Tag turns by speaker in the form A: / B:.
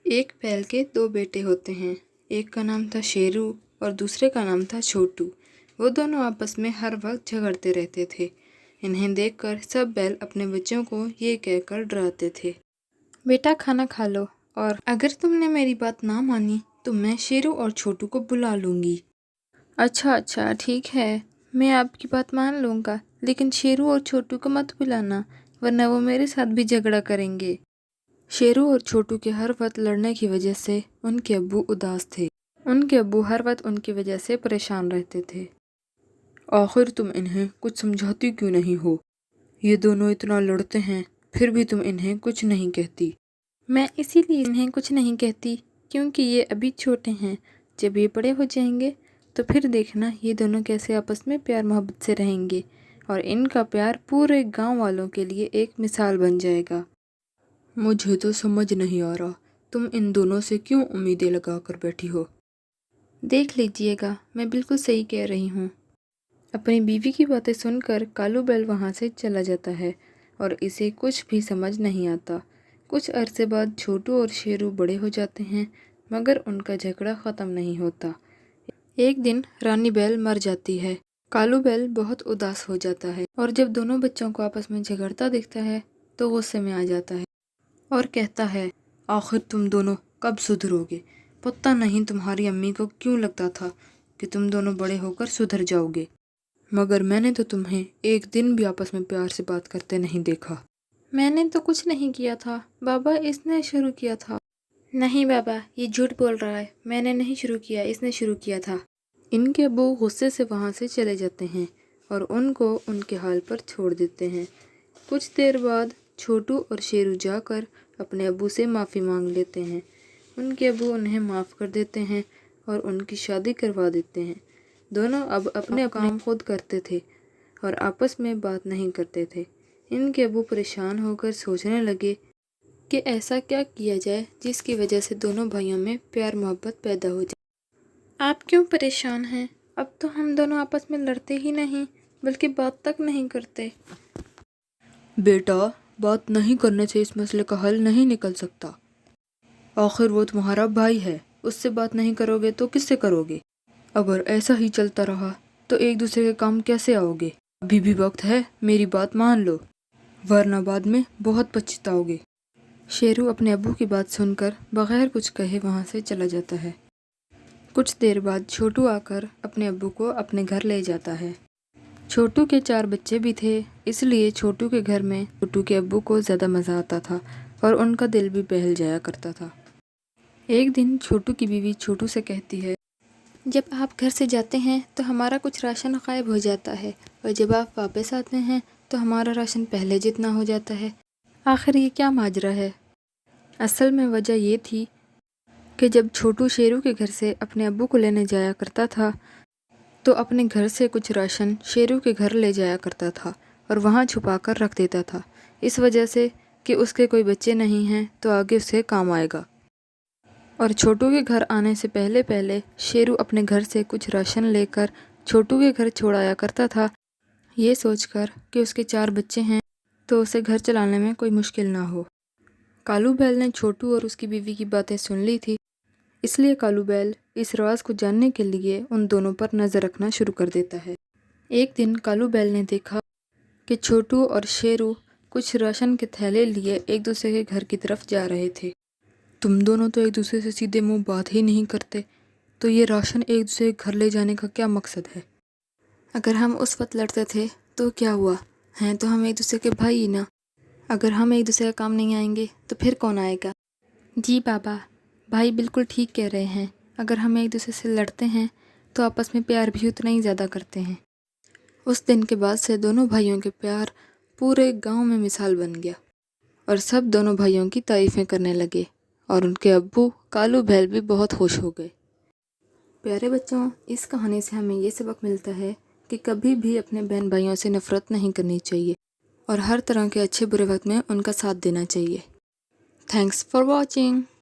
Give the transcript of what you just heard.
A: ایک بیل کے دو بیٹے ہوتے ہیں، ایک کا نام تھا شیرو اور دوسرے کا نام تھا چھوٹو۔ وہ دونوں آپس میں ہر وقت جھگڑتے رہتے تھے۔ انہیں دیکھ کر سب بیل اپنے بچوں کو یہ کہہ کر ڈراتے تھے، بیٹا کھانا کھا لو، اور اگر تم نے میری بات نہ مانی تو میں شیرو اور چھوٹو کو بلا لوں گی۔ اچھا ٹھیک ہے، میں آپ کی بات مان لوں گا، لیکن شیرو اور چھوٹو کو مت بلانا ورنہ وہ میرے ساتھ بھی جھگڑا کریں گے۔ شیرو اور چھوٹو کے ہر وقت لڑنے کی وجہ سے ان کے ابو اداس تھے۔ ان کے ابو ہر وقت ان کی وجہ سے پریشان رہتے تھے۔ آخر تم انہیں کچھ سمجھاتی کیوں نہیں ہو؟ یہ دونوں اتنا لڑتے ہیں پھر بھی تم انہیں کچھ نہیں کہتی۔ میں اسی لیے انہیں کچھ نہیں کہتی کیونکہ یہ ابھی چھوٹے ہیں، جب یہ بڑے ہو جائیں گے تو پھر دیکھنا یہ دونوں کیسے آپس میں پیار محبت سے رہیں گے، اور ان کا پیار پورے گاؤں والوں کے لیے ایک مثال بن جائے گا۔ مجھے تو سمجھ نہیں آ رہا تم ان دونوں سے کیوں امیدیں لگا کر بیٹھی ہو؟ دیکھ لیجئے گا، میں بالکل صحیح کہہ رہی ہوں۔ اپنی بیوی کی باتیں سن کر کالو بیل وہاں سے چلا جاتا ہے اور اسے کچھ بھی سمجھ نہیں آتا۔ کچھ عرصے بعد چھوٹو اور شیرو بڑے ہو جاتے ہیں مگر ان کا جھگڑا ختم نہیں ہوتا۔ ایک دن رانی بیل مر جاتی ہے۔ کالو بیل بہت اداس ہو جاتا ہے اور جب دونوں بچوں کو آپس میں جھگڑتا دیکھتا ہے تو غصے میں آ جاتا ہے اور کہتا ہے، آخر تم دونوں کب سدھرو گے؟ پتہ نہیں تمہاری امی کو کیوں لگتا تھا کہ تم دونوں بڑے ہو کر سدھر جاؤ گے، مگر میں نے تو تمہیں ایک دن بھی آپس میں پیار سے بات کرتے نہیں دیکھا۔ میں نے تو کچھ نہیں کیا تھا بابا، اس نے شروع کیا تھا۔ نہیں بابا، یہ جھوٹ بول رہا ہے، میں نے نہیں شروع کیا، اس نے شروع کیا تھا۔ ان کے ابو غصے سے وہاں سے چلے جاتے ہیں اور ان کو ان کے حال پر چھوڑ دیتے ہیں۔ کچھ دیر بعد چھوٹو اور شیرو جا کر اپنے ابو سے معافی مانگ لیتے ہیں۔ ان کے ابو انہیں معاف کر دیتے ہیں اور ان کی شادی کروا دیتے ہیں۔ دونوں اب اپنے کام خود کرتے تھے اور آپس میں بات نہیں کرتے تھے۔ ان کے ابو پریشان ہو کر سوچنے لگے کہ ایسا کیا کیا جائے جس کی وجہ سے دونوں بھائیوں میں پیار محبت پیدا ہو جائے۔ آپ کیوں پریشان ہیں؟ اب تو ہم دونوں آپس میں لڑتے ہی نہیں بلکہ بات تک نہیں کرتے۔ بیٹا، بات نہیں کرنے سے اس مسئلے کا حل نہیں نکل سکتا۔ آخر وہ تمہارا بھائی ہے، اس سے بات نہیں کرو گے تو کس سے کرو گے؟ اگر ایسا ہی چلتا رہا تو ایک دوسرے کے کام کیسے آؤ گے؟ ابھی بھی وقت ہے، میری بات مان لو ورنہ بعد میں بہت پچھتاؤ گے۔ شیرو اپنے ابو کی بات سن کر بغیر کچھ کہے وہاں سے چلا جاتا ہے۔ کچھ دیر بعد چھوٹو آ کر اپنے ابو کو اپنے گھر لے جاتا ہے۔ چھوٹو کے 4 بچے بھی تھے، اس لیے چھوٹو کے گھر میں چھوٹو کے ابو کو زیادہ مزہ آتا تھا اور ان کا دل بھی بہل جایا کرتا تھا۔ ایک دن چھوٹو کی بیوی چھوٹو سے کہتی ہے، جب آپ گھر سے جاتے ہیں تو ہمارا کچھ راشن غائب ہو جاتا ہے اور جب آپ واپس آتے ہیں تو ہمارا راشن پہلے جتنا ہو جاتا ہے۔ آخر یہ کیا ماجرا ہے؟ اصل میں وجہ یہ تھی کہ جب چھوٹو شیرو کے گھر سے اپنے ابو کو لینے جایا کرتا تھا تو اپنے گھر سے کچھ راشن شیرو کے گھر لے جایا کرتا تھا اور وہاں چھپا کر رکھ دیتا تھا، اس وجہ سے کہ اس کے کوئی بچے نہیں ہیں تو آگے اسے کام آئے گا۔ اور چھوٹو کے گھر آنے سے پہلے پہلے شیرو اپنے گھر سے کچھ راشن لے کر چھوٹو کے گھر چھوڑایا کرتا تھا، یہ سوچ کر کہ اس کے 4 بچے ہیں تو اسے گھر چلانے میں کوئی مشکل نہ ہو۔ کالو بیل نے چھوٹو اور اس کی بیوی کی باتیں سن لی تھی، اس لیے کالو بیل اس راز کو جاننے کے لیے ان دونوں پر نظر رکھنا شروع کر دیتا ہے۔ ایک دن کالو بیل نے دیکھا کہ چھوٹو اور شیرو کچھ راشن کے تھیلے لیے ایک دوسرے کے گھر کی طرف جا رہے تھے۔ تم دونوں تو ایک دوسرے سے سیدھے منہ بات ہی نہیں کرتے، تو یہ راشن ایک دوسرے کے گھر لے جانے کا کیا مقصد ہے؟ اگر ہم اس وقت لڑتے تھے تو کیا ہوا؟ ہیں تو ہم ایک دوسرے کے بھائی ہی نا۔ اگر ہم ایک دوسرے کا کام نہیں آئیں گے تو پھر کون آئے گا؟ جی بابا، بھائی بالکل ٹھیک کہہ رہے ہیں، اگر ہم ایک دوسرے سے لڑتے ہیں تو آپس میں پیار بھی اتنا ہی زیادہ کرتے ہیں۔ اس دن کے بعد سے دونوں بھائیوں کے پیار پورے گاؤں میں مثال بن گیا اور سب دونوں بھائیوں کی تعریفیں کرنے لگے اور ان کے ابو کالو بیل بھی بہت خوش ہو گئے۔ پیارے بچوں، اس کہانی سے ہمیں یہ سبق ملتا ہے کہ کبھی بھی اپنے بہن بھائیوں سے نفرت نہیں کرنی چاہیے اور ہر طرح کے اچھے برے وقت میں ان کا ساتھ دینا چاہیے۔ Thanks for watching.